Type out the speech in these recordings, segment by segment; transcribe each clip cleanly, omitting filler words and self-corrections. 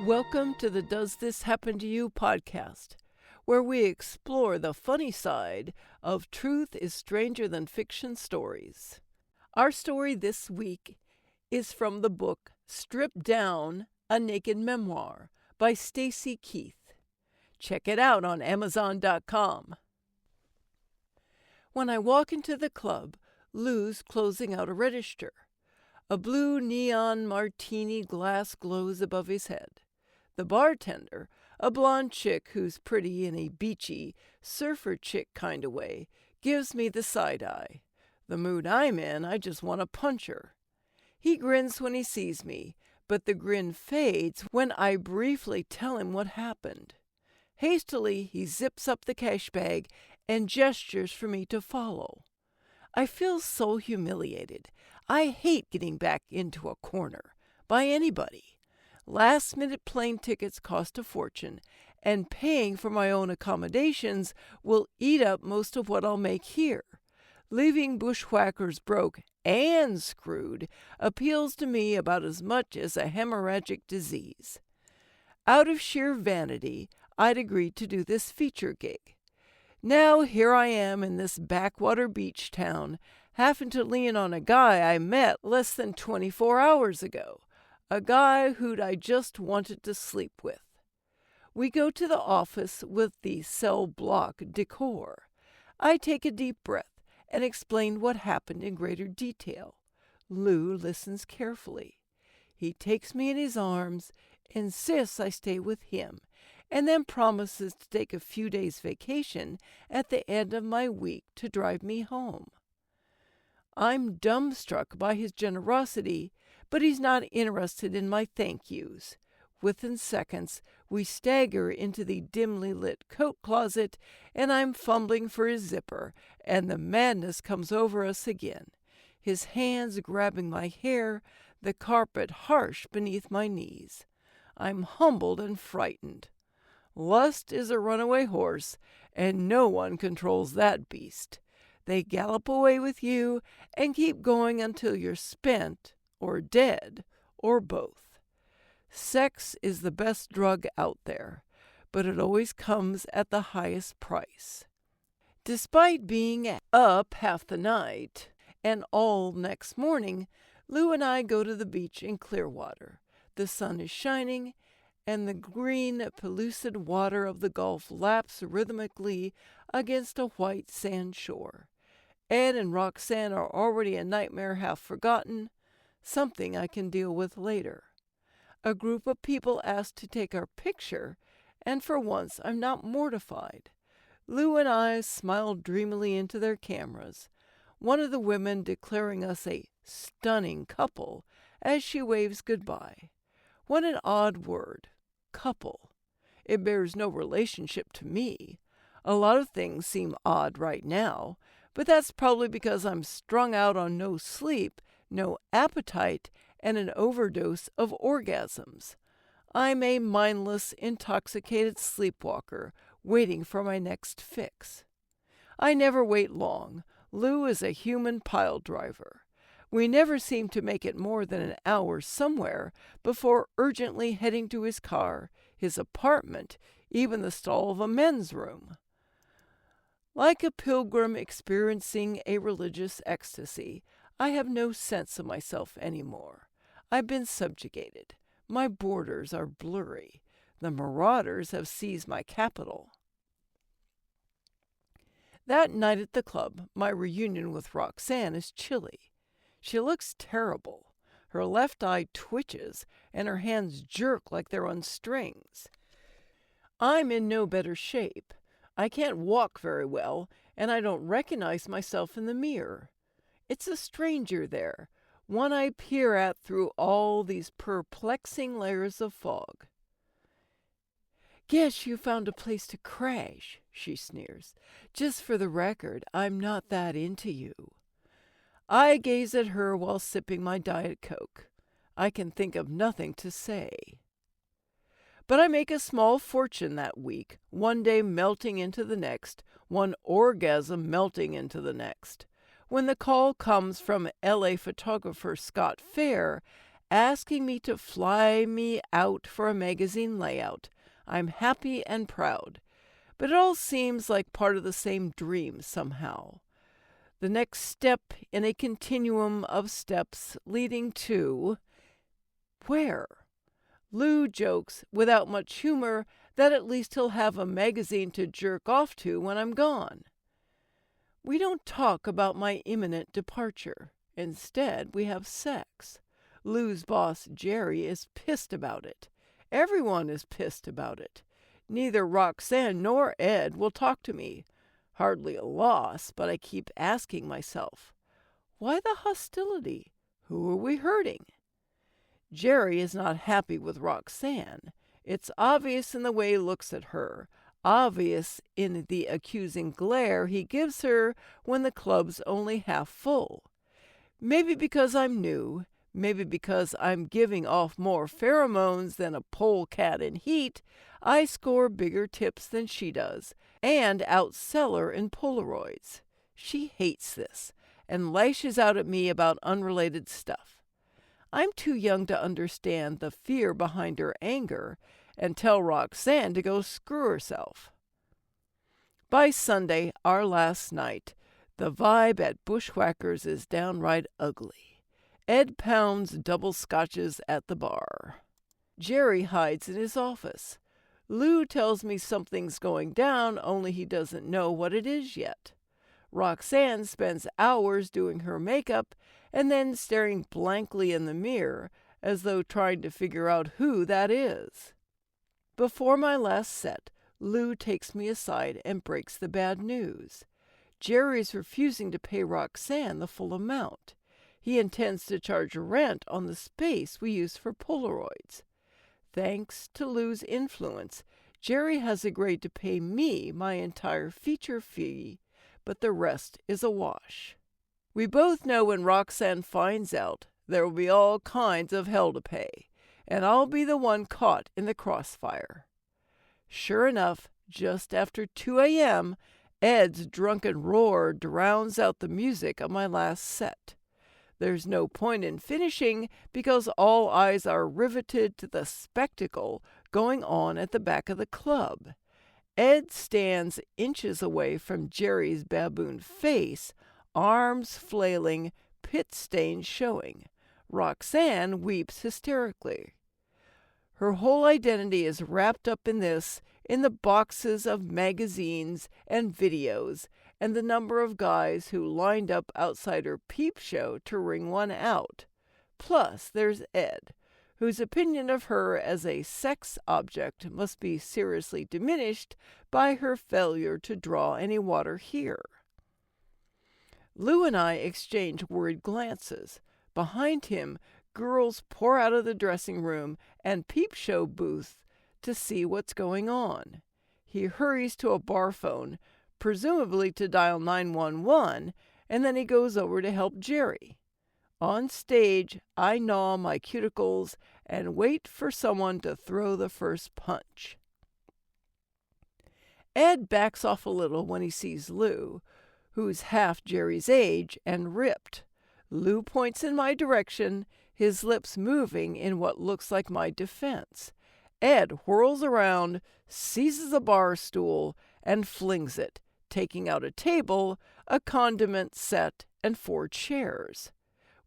Welcome to the Does This Happen to You podcast, where we explore the funny side of truth is stranger than fiction stories. Our story this week is from the book Stripped Down, A Naked Memoir by Stacy Keith. Check it out on Amazon.com. When I walk into the club, Lou's closing out a register. A blue neon martini glass glows above his head. The bartender, a blonde chick who's pretty in a beachy, surfer chick kind of way, gives me the side eye. The mood I'm in, I just want to punch her. He grins when he sees me, but the grin fades when I briefly tell him what happened. Hastily, he zips up the cash bag and gestures for me to follow. I feel so humiliated. I hate getting back into a corner by anybody. Last-minute plane tickets cost a fortune, and paying for my own accommodations will eat up most of what I'll make here. Leaving bushwhackers broke and screwed appeals to me about as much as a hemorrhagic disease. Out of sheer vanity, I'd agreed to do this feature gig. Now here I am in this backwater beach town, having to lean on a guy I met less than 24 hours ago. A guy who'd I just wanted to sleep with. We go to the office with the cell block decor. I take a deep breath and explain what happened in greater detail. Lou listens carefully. He takes me in his arms, insists I stay with him, and then promises to take a few days vacation at the end of my week to drive me home. I'm dumbstruck by his generosity, but he's not interested in my thank yous. Within seconds, we stagger into the dimly lit coat closet, and I'm fumbling for his zipper, and the madness comes over us again. His hands grabbing my hair, the carpet harsh beneath my knees. I'm humbled and frightened. Lust is a runaway horse, and no one controls that beast. They gallop away with you and keep going until you're spent, or dead, or both. Sex is the best drug out there, but it always comes at the highest price. Despite being up half the night and all next morning, Lou and I go to the beach in Clearwater. The sun is shining, and the green, pellucid water of the Gulf laps rhythmically against a white sand shore. Ed and Roxanne are already a nightmare half forgotten, something I can deal with later. A group of people asked to take our picture, and for once I'm not mortified. Lou and I smile dreamily into their cameras, one of the women declaring us a stunning couple as she waves goodbye. What an odd word, couple. It bears no relationship to me. A lot of things seem odd right now, but that's probably because I'm strung out on no sleep, no appetite, and an overdose of orgasms. I'm a mindless, intoxicated sleepwalker waiting for my next fix. I never wait long. Lou is a human pile driver. We never seem to make it more than an hour somewhere before urgently heading to his car, his apartment, even the stall of a men's room. Like a pilgrim experiencing a religious ecstasy, I have no sense of myself anymore. I've been subjugated. My borders are blurry. The marauders have seized my capital. That night at the club, my reunion with Roxanne is chilly. She looks terrible. Her left eye twitches, and her hands jerk like they're on strings. I'm in no better shape. I can't walk very well, and I don't recognize myself in the mirror. It's a stranger there, one I peer at through all these perplexing layers of fog. "Guess you found a place to crash," she sneers. "Just for the record, I'm not that into you." I gaze at her while sipping my Diet Coke. I can think of nothing to say. But I make a small fortune that week, one day melting into the next, one orgasm melting into the next. When the call comes from LA photographer Scott Fair, asking me to fly me out for a magazine layout. I'm happy and proud, but it all seems like part of the same dream somehow. The next step in a continuum of steps leading to where? Lou jokes, without much humor, that at least he'll have a magazine to jerk off to when I'm gone. We don't talk about my imminent departure. Instead, we have sex. Lou's boss, Jerry, is pissed about it. Everyone is pissed about it. Neither Roxanne nor Ed will talk to me. Hardly a loss, but I keep asking myself, why the hostility? Who are we hurting? Jerry is not happy with Roxanne. It's obvious in the way he looks at her, obvious in the accusing glare he gives her when the club's only half full. Maybe because I'm new, maybe because I'm giving off more pheromones than a polecat in heat, I score bigger tips than she does, and outsell her in Polaroids. She hates this, and lashes out at me about unrelated stuff. I'm too young to understand the fear behind her anger, and tell Roxanne to go screw herself. By Sunday, our last night, the vibe at Bushwhackers is downright ugly. Ed pounds double scotches at the bar. Jerry hides in his office. Lou tells me something's going down, only he doesn't know what it is yet. Roxanne spends hours doing her makeup and then staring blankly in the mirror as though trying to figure out who that is. Before my last set, Lou takes me aside and breaks the bad news. Jerry's refusing to pay Roxanne the full amount. He intends to charge rent on the space we use for Polaroids. Thanks to Lou's influence, Jerry has agreed to pay me my entire feature fee, but the rest is a wash. We both know when Roxanne finds out, there will be all kinds of hell to pay, and I'll be the one caught in the crossfire. Sure enough, just after 2 a.m., Ed's drunken roar drowns out the music of my last set. There's no point in finishing because all eyes are riveted to the spectacle going on at the back of the club. Ed stands inches away from Jerry's baboon face, arms flailing, pit stains showing. Roxanne weeps hysterically. Her whole identity is wrapped up in this, in the boxes of magazines and videos, and the number of guys who lined up outside her peep show to wring one out. Plus, there's Ed, whose opinion of her as a sex object must be seriously diminished by her failure to draw any water here. Lou and I exchange worried glances. Behind him, girls pour out of the dressing room and peep show booth to see what's going on. He hurries to a bar phone, presumably to dial 911, and then he goes over to help Jerry. On stage, I gnaw my cuticles and wait for someone to throw the first punch. Ed backs off a little when he sees Lou, who's half Jerry's age and ripped. Lou points in my direction, his lips moving in what looks like my defense. Ed whirls around, seizes a bar stool, and flings it, taking out a table, a condiment set, and 4 chairs.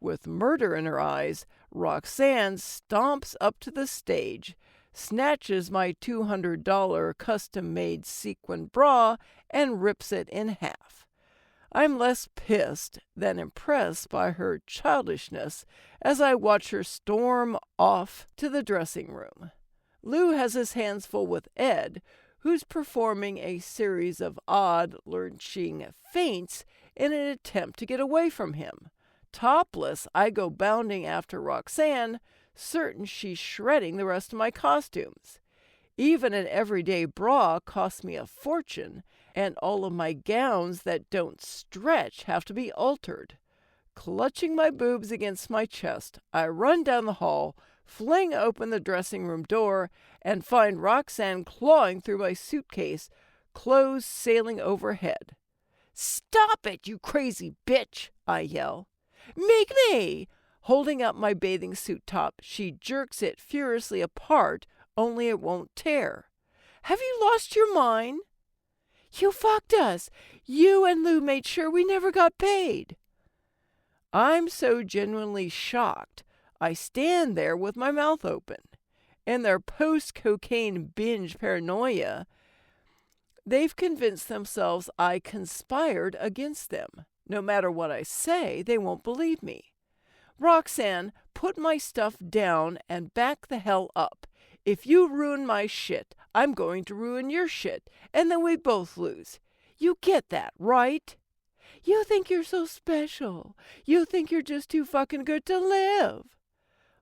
With murder in her eyes, Roxanne stomps up to the stage, snatches my $200 custom-made sequin bra, and rips it in half. I'm less pissed than impressed by her childishness as I watch her storm off to the dressing room. Lou has his hands full with Ed, who's performing a series of odd, lurching feints in an attempt to get away from him. Topless, I go bounding after Roxanne, certain she's shredding the rest of my costumes. Even an everyday bra costs me a fortune, and all of my gowns that don't stretch have to be altered. Clutching my boobs against my chest, I run down the hall, fling open the dressing room door, and find Roxanne clawing through my suitcase, clothes sailing overhead. "Stop it, you crazy bitch!" I yell. "Make me!" Holding up my bathing suit top, she jerks it furiously apart, only it won't tear. Have you lost your mind? You fucked us. You and Lou made sure we never got paid. I'm so genuinely shocked. I stand there with my mouth open. In their post-cocaine binge paranoia, they've convinced themselves I conspired against them. No matter what I say, they won't believe me. Roxanne, put my stuff down and back the hell up. If you ruin my shit, I'm going to ruin your shit, and then we both lose. You get that, right? You think you're so special. You think you're just too fucking good to live.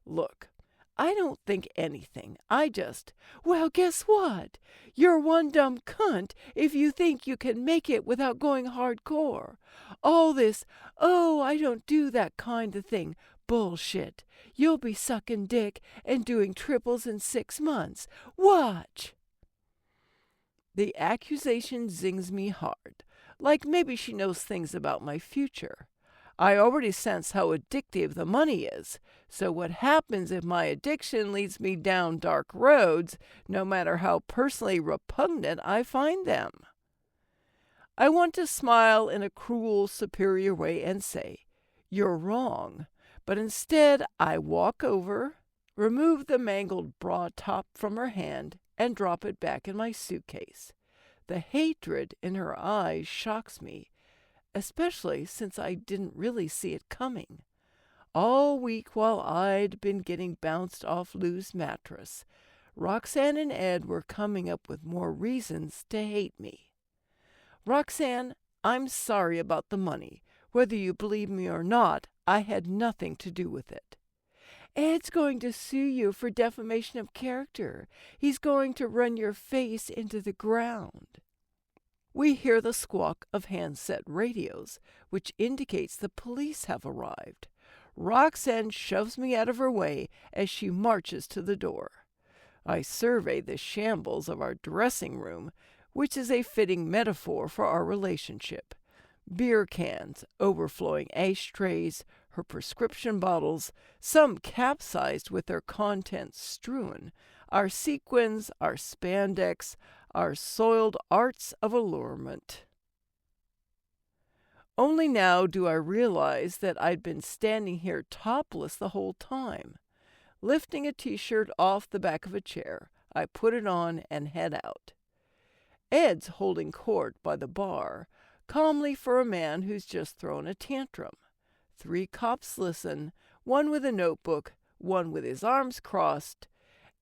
Look, I don't think anything. Well, guess what? You're one dumb cunt if you think you can make it without going hardcore. All this, oh, I don't do that kind of thing, bullshit. You'll be sucking dick and doing triples in 6 months. Watch. The accusation zings me hard, like maybe she knows things about my future. I already sense how addictive the money is, so what happens if my addiction leads me down dark roads, no matter how personally repugnant I find them? I want to smile in a cruel, superior way and say, "You're wrong," but instead I walk over, remove the mangled bra top from her hand, and drop it back in my suitcase. The hatred in her eyes shocks me, especially since I didn't really see it coming. All week while I'd been getting bounced off Lou's mattress, Roxanne and Ed were coming up with more reasons to hate me. Roxanne, I'm sorry about the money. Whether you believe me or not, I had nothing to do with it. Ed's going to sue you for defamation of character. He's going to run your face into the ground. We hear the squawk of handset radios, which indicates the police have arrived. Roxanne shoves me out of her way as she marches to the door. I survey the shambles of our dressing room, which is a fitting metaphor for our relationship. Beer cans, overflowing ashtrays, her prescription bottles, some capsized with their contents strewn, our sequins, our spandex, our soiled arts of allurement. Only now do I realize that I'd been standing here topless the whole time. Lifting a t-shirt off the back of a chair, I put it on and head out. Ed's holding court by the bar, calmly for a man who's just thrown a tantrum. 3 cops listen, one with a notebook, one with his arms crossed,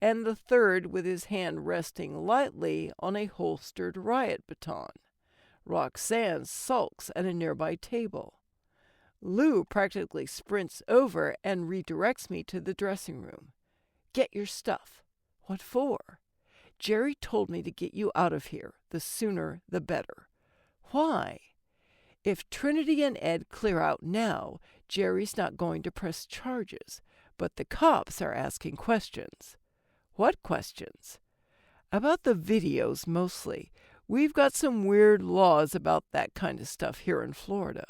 and the third with his hand resting lightly on a holstered riot baton. Roxanne sulks at a nearby table. Lou practically sprints over and redirects me to the dressing room. Get your stuff. What for? Jerry told me to get you out of here. The sooner, the better. Why? If Trinity and Ed clear out now, Jerry's not going to press charges, but the cops are asking questions. What questions? About the videos, mostly. We've got some weird laws about that kind of stuff here in Florida.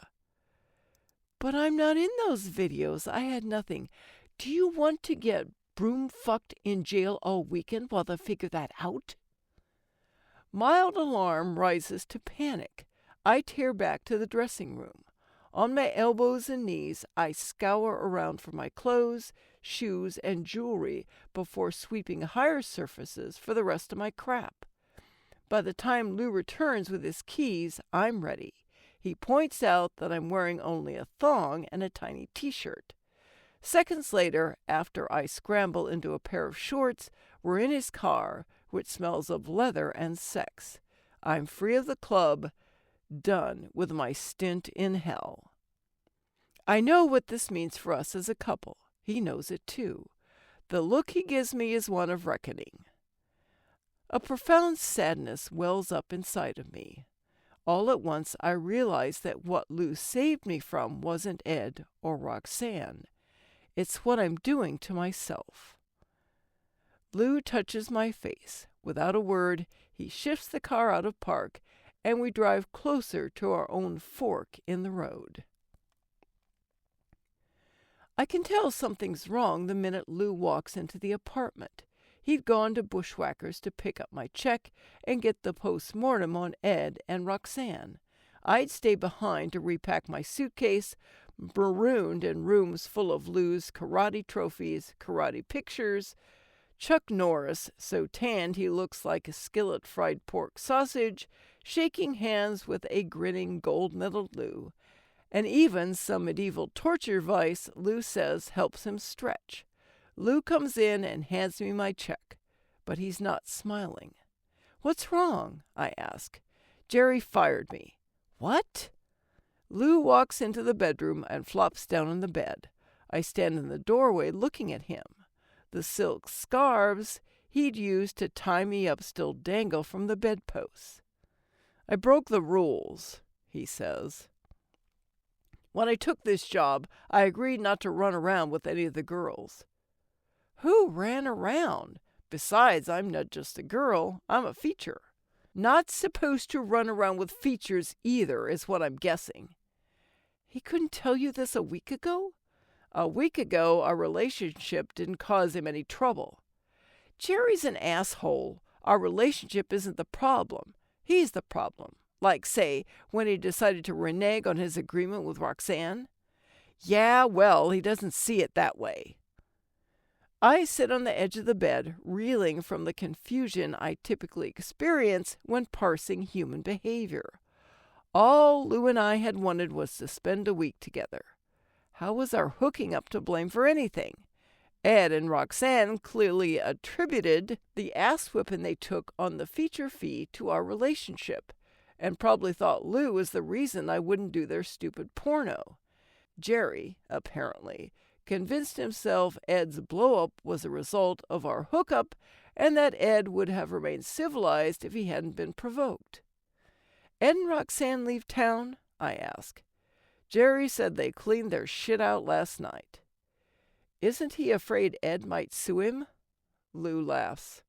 But I'm not in those videos. I had nothing. Do you want to get broom-fucked in jail all weekend while they figure that out? Mild alarm rises to panic. I tear back to the dressing room. On my elbows and knees, I scour around for my clothes, shoes, and jewelry before sweeping higher surfaces for the rest of my crap. By the time Lou returns with his keys, I'm ready. He points out that I'm wearing only a thong and a tiny t-shirt. Seconds later, after I scramble into a pair of shorts, we're in his car, which smells of leather and sex. I'm free of the club, done with my stint in hell. I know what this means for us as a couple. He knows it too. The look he gives me is one of reckoning. A profound sadness wells up inside of me. All at once I realize that what Lou saved me from wasn't Ed or Roxanne. It's what I'm doing to myself. Lou touches my face. Without a word, he shifts the car out of park, and we drive closer to our own fork in the road. I can tell something's wrong the minute Lou walks into the apartment. He'd gone to Bushwhackers to pick up my check and get the post-mortem on Ed and Roxanne. I'd stay behind to repack my suitcase, marooned in rooms full of Lou's karate trophies, karate pictures, Chuck Norris, so tanned he looks like a skillet fried pork sausage, shaking hands with a grinning gold-medaled Lou, and even some medieval torture vice Lou says helps him stretch. Lou comes in and hands me my check, but he's not smiling. "What's wrong?" I ask. "Jerry fired me." "What?" Lou walks into the bedroom and flops down on the bed. I stand in the doorway looking at him. The silk scarves he'd used to tie me up still dangle from the bedposts. "I broke the rules," he says. "When I took this job, I agreed not to run around with any of the girls." "Who ran around? Besides, I'm not just a girl, I'm a feature." "Not supposed to run around with features either, is what I'm guessing." "He couldn't tell you this a week ago?" "A week ago, our relationship didn't cause him any trouble." "Jerry's an asshole. Our relationship isn't the problem. He's the problem. Like, say, when he decided to renege on his agreement with Roxanne." "Yeah, well, he doesn't see it that way." I sit on the edge of the bed, reeling from the confusion I typically experience when parsing human behavior. All Lou and I had wanted was to spend a week together. How was our hooking up to blame for anything? Ed and Roxanne clearly attributed the ass-whipping they took on the feature fee to our relationship, and probably thought Lou was the reason I wouldn't do their stupid porno. Jerry, apparently, convinced himself Ed's blow-up was a result of our hookup and that Ed would have remained civilized if he hadn't been provoked. "Ed and Roxanne leave town?" I ask. "Jerry said they cleaned their shit out last night." "Isn't he afraid Ed might sue him?" Lou laughs.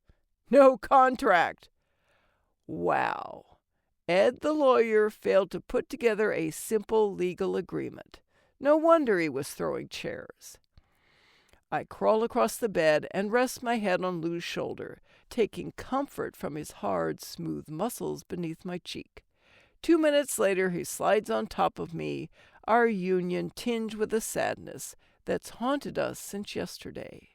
"No contract." Wow. Ed the lawyer failed to put together a simple legal agreement. No wonder he was throwing chairs. I crawl across the bed and rest my head on Lou's shoulder, taking comfort from his hard, smooth muscles beneath my cheek. 2 minutes later, he slides on top of me, our union tinged with a sadness that's haunted us since yesterday.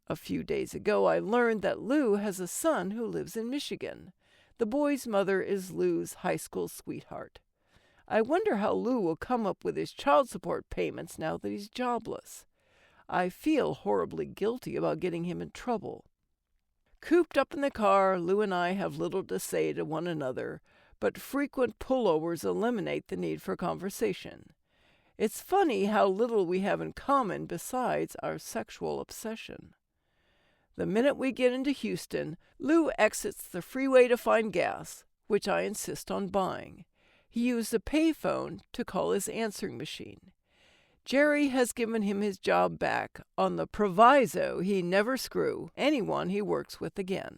A few days ago, I learned that Lou has a son who lives in Michigan. The boy's mother is Lou's high school sweetheart. I wonder how Lou will come up with his child support payments now that he's jobless. I feel horribly guilty about getting him in trouble. Cooped up in the car, Lou and I have little to say to one another, but frequent pullovers eliminate the need for conversation. It's funny how little we have in common besides our sexual obsession. The minute we get into Houston, Lou exits the freeway to find gas, which I insist on buying. He used a payphone to call his answering machine. Jerry has given him his job back on the proviso he never screw anyone he works with again.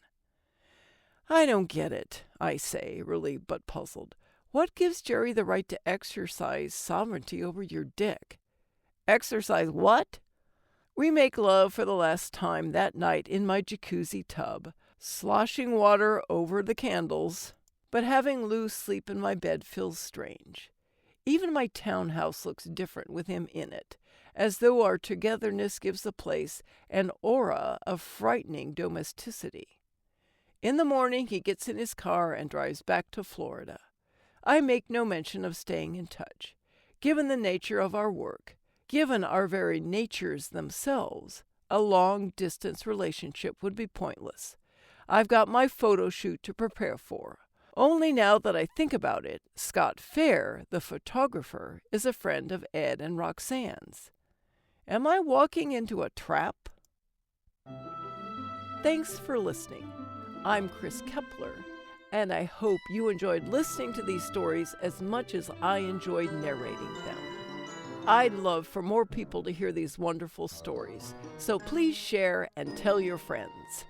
"I don't get it," I say, relieved but puzzled. "What gives Jerry the right to exercise sovereignty over your dick?" "Exercise what?" We make love for the last time that night in my jacuzzi tub, sloshing water over the candles, but having Lou sleep in my bed feels strange. Even my townhouse looks different with him in it, as though our togetherness gives the place an aura of frightening domesticity. In the morning, he gets in his car and drives back to Florida. I make no mention of staying in touch. Given the nature of our work, given our very natures themselves, a long-distance relationship would be pointless. I've got my photo shoot to prepare for. Only now that I think about it, Scott Fair, the photographer, is a friend of Ed and Roxanne's. Am I walking into a trap? Thanks for listening. I'm Chris Kepler, and I hope you enjoyed listening to these stories as much as I enjoyed narrating them. I'd love for more people to hear these wonderful stories, so please share and tell your friends.